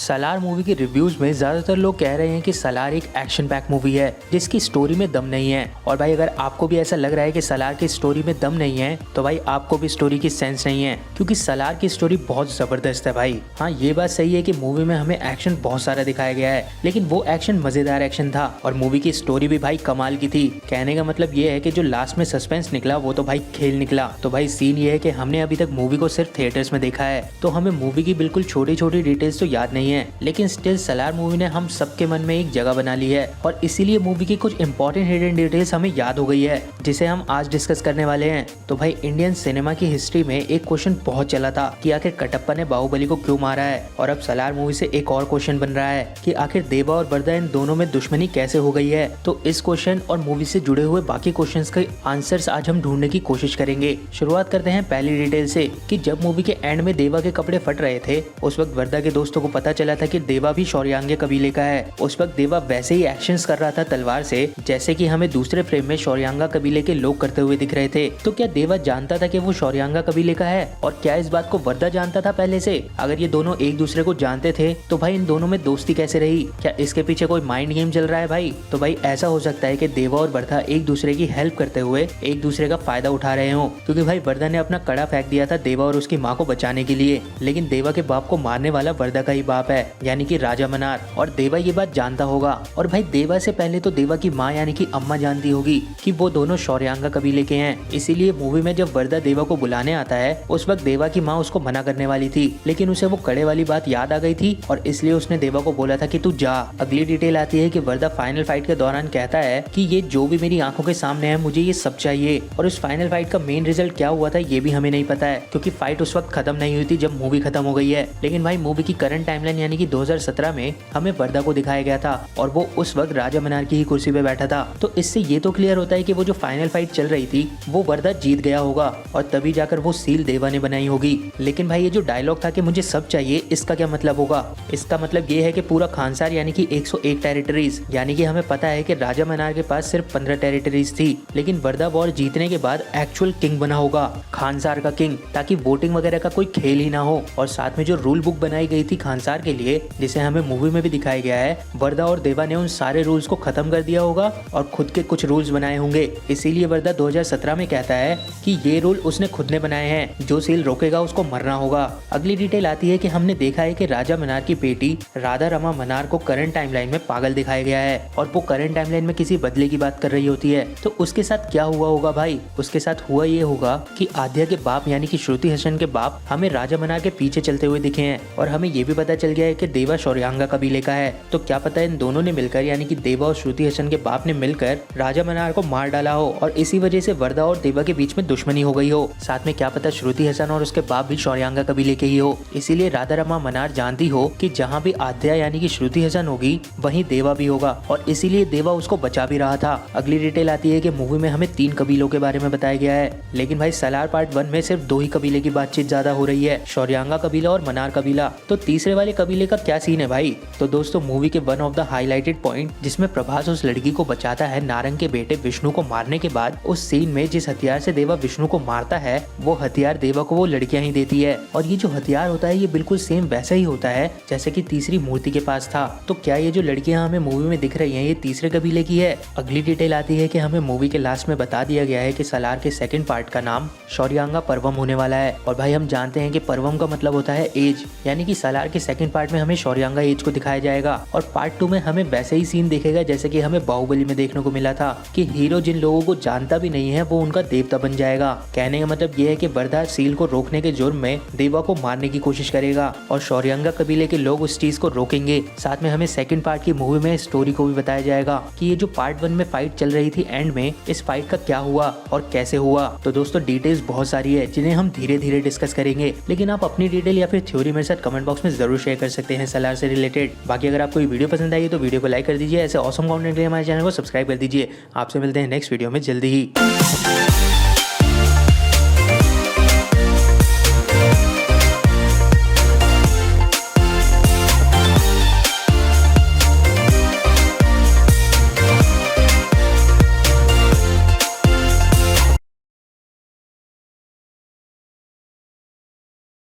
Salaar movie के reviews में ज्यादातर लोग कह रहे हैं कि सलार एक एक्शन पैक मूवी है जिसकी स्टोरी में दम नहीं है। और भाई अगर आपको भी ऐसा लग रहा है कि सलार की स्टोरी में दम नहीं है तो भाई आपको भी स्टोरी की सेंस नहीं है, क्योंकि सलार की स्टोरी बहुत जबरदस्त है भाई। हाँ, ये बात सही है कि मूवी में हमें एक्शन बहुत सारा दिखाया गया है, लेकिन वो एक्शन मजेदार एक्शन था और मूवी की स्टोरी भी भाई कमाल की थी। कहने का मतलब ये है कि जो लास्ट में सस्पेंस निकला वो तो भाई खेल निकला। तो भाई सीन ये है कि हमने अभी तक मूवी को सिर्फ थिएटर्स में देखा है, तो हमें मूवी की बिल्कुल छोटी छोटी डिटेल्स तो याद नहीं है, लेकिन स्टिल सलार मूवी ने हम सबके मन में एक जगह बना ली है और इसीलिए मूवी की कुछ इंपॉर्टेंट हिडन डिटेल्स हमें याद हो गई है, जिसे हम आज डिस्कस करने वाले हैं। तो भाई इंडियन सिनेमा की हिस्ट्री में एक क्वेश्चन बहुत चला था कि आखिर कटप्पा ने बाहुबली को क्यों मारा है, और अब सलार मूवी से एक और क्वेश्चन बन रहा है कि आखिर देवा और बरदा इन दोनों में दुश्मनी कैसे हो गई है। तो इस क्वेश्चन और मूवी से जुड़े हुए बाकी क्वेश्चंस के आंसर्स आज हम ढूंढने की कोशिश करेंगे। शुरुआत करते हैं पहली डिटेल से कि जब मूवी के एंड में देवा के कपड़े फट रहे थे उस वक्त बरदा के दोस्तों को पता चला था कि देवा भी शौर्यांगे कबीले का है। उस वक्त देवा वैसे ही एक्शंस कर रहा था तलवार से जैसे कि हमें दूसरे फ्रेम में शौर्यांगा कबीले के लोग करते हुए दिख रहे थे। तो क्या देवा जानता था कि वो शौर्यांगा कबीले का है, और क्या इस बात को बरदा जानता था पहले से? अगर ये दोनों एक दूसरे को जानते थे तो भाई इन दोनों में दोस्ती कैसे रही? क्या इसके पीछे कोई माइंड गेम चल रहा है भाई? तो भाई ऐसा हो सकता है कि देवा और बरदा एक दूसरे की हेल्प करते हुए एक दूसरे का फायदा उठा रहे हो, क्योंकि भाई बरदा ने अपना कड़ा फेंक दिया था देवा और उसकी माँ को बचाने के लिए, लेकिन देवा के बाप को मारने वाला बरदा का ही बाप है, यानी कि राजा मनार, और देवा ये बात जानता होगा। और भाई देवा से पहले तो देवा की माँ यानी कि अम्मा जानती होगी कि वो दोनों शौर्यांगा कबीले के हैं। इसीलिए मूवी में जब बरदा देवा को बुलाने आता है उस वक्त देवा की माँ उसको मना करने वाली थी, लेकिन उसे वो कड़े वाली बात याद आ गई थी और इसलिए उसने देवा को बोला था कि तू जा। अगली डिटेल आती है कि बरदा फाइनल फाइट के दौरान कहता है कि ये जो भी मेरी आंखों के सामने है मुझे ये सब चाहिए, और उस फाइनल फाइट का मेन रिजल्ट क्या हुआ था ये भी हमें नहीं पता है, क्योंकि फाइट उस वक्त खत्म नहीं हुई थी जब मूवी खत्म हो गई है। लेकिन भाई मूवी की करंट टाइमलाइन यानी कि 2017 में हमें बरदा को दिखाया गया था और वो उस वक्त राजा मनार की ही कुर्सी पे बैठा था। तो इससे ये तो क्लियर होता है कि वो जो फाइनल फाइट चल रही थी वो बरदा जीत गया होगा और तभी जाकर वो सील देवा ने बनाई होगी। लेकिन भाई ये जो डायलॉग था कि मुझे सब चाहिए, इसका क्या मतलब होगा? इसका मतलब ये है कि पूरा खानसार यानी कि 101 टेरिटरीज, यानी कि हमें पता है कि राजा मनार के पास सिर्फ 15 टेरिटरीज थी, लेकिन बरदा वॉर जीतने के बाद एक्चुअल किंग बना होगा, खानसार का किंग, ताकि वोटिंग वगैरह का कोई खेल ही ना हो। और साथ में जो रूल बुक बनाई गई थी खानसार के लिए, जिसे हमें मूवी में भी दिखाया गया है, बरदा और देवा ने उन सारे रूल्स को खत्म कर दिया होगा और खुद के कुछ रूल्स बनाए होंगे। इसीलिए बरदा 2017 में कहता है कि ये रूल उसने खुद ने बनाए हैं, जो सील रोकेगा उसको मरना होगा। अगली डिटेल आती है कि हमने देखा है कि राजा मनार की बेटी राधा रमा मनार को करंट टाइमलाइन में पागल दिखाया गया है और वो करंट टाइमलाइन में किसी बदले की बात कर रही होती है। तो उसके साथ क्या हुआ होगा भाई? उसके साथ हुआ ये होगा कि आद्या के बाप यानी कि श्रुति हसन के बाप हमें राजा मनार के पीछे चलते हुए दिखे हैं, और हमें ये भी पता चल गया है कि देवा शौर्यांगा कबीले का है। तो क्या पता इन दोनों ने मिलकर यानी कि देवा और श्रुति हसन के बाप ने मिलकर राजा मनार को मार डाला हो और इसी वजह से वरदा और देवा के बीच में दुश्मनी हो गई हो। साथ में क्या पता श्रुति हसन और उसके बाप भी शौर्यांगा कबीले के ही हो। इसीलिए राधा रमा मनार जानती हो कि जहाँ भी आद्या यानी कि श्रुति हसन होगी वहीं देवा भी होगा, और इसीलिए देवा उसको बचा भी रहा था। अगली डिटेल आती है कि मूवी में हमें 3 कबीलों के बारे में बताया गया है, लेकिन भाई सलार पार्ट 1 में सिर्फ 2 ही कबीले की बातचीत ज्यादा हो रही है, शौर्यांगा कबीला और मनार कबीला। तो तीसरे वाले कबीले का क्या सीन है भाई? तो दोस्तों मूवी के one of the highlighted point जिसमें प्रभास उस लड़की को बचाता है नारंग के बेटे विष्णु को मारने के बाद, उस सीन में जिस हथियार से देवा विष्णु को मारता है वो हथियार देवा को वो लड़कियां ही देती है, और ये जो हथियार होता है ये बिल्कुल सेम वैसा ही होता है जैसे कि तीसरी मूर्ति के पास था। तो क्या ये जो लड़कियां हमें मूवी में दिख रही हैं ये तीसरे कबीले की है? अगली डिटेल आती है कि हमें मूवी के लास्ट में बता दिया गया है कि सलार के सेकंड पार्ट का नाम शौर्यांगा पर्वम होने वाला है, और भाई हम जानते हैं कि पर्वम का मतलब होता है एज, यानी कि सलार के सेकंड पार्ट में हमें शौर्यांगा एज को दिखाया जाएगा, और पार्ट 2 में हमें वैसे ही सीन देखेगा जैसे कि हमें बाहुबली में देखने को मिला था कि हीरो जिन लोगों को जानता भी नहीं है वो उनका देवता बन जाएगा। कहने का मतलब ये है कि बरदा सील को रोकने के जुर्म में देवा को मारने की कोशिश करेगा और शौर्यांगा कबीले के लोग उस चीज को रोकेंगे। साथ में हमें सेकंड पार्ट की मूवी में स्टोरी को भी बताया जाएगा कि ये जो पार्ट 1 में फाइट चल रही थी एंड में, इस फाइट का क्या हुआ और कैसे हुआ। तो दोस्तों डिटेल्स बहुत सारी है जिन्हें हम धीरे धीरे डिस्कस करेंगे, लेकिन आप अपनी डिटेल या फिर थ्योरी मेरे साथ कमेंट बॉक्स में जरूर शेयर कर सकते हैं सलार से रिलेटेड। बाकी अगर आपको ये वीडियो पसंद आई तो वीडियो को लाइक कर दीजिए, ऐसे ऑसम कंटेंट के लिए हमारे चैनल को सब्सक्राइब कर दीजिए। आपसे मिलते हैं नेक्स्ट वीडियो में जल्दी ही।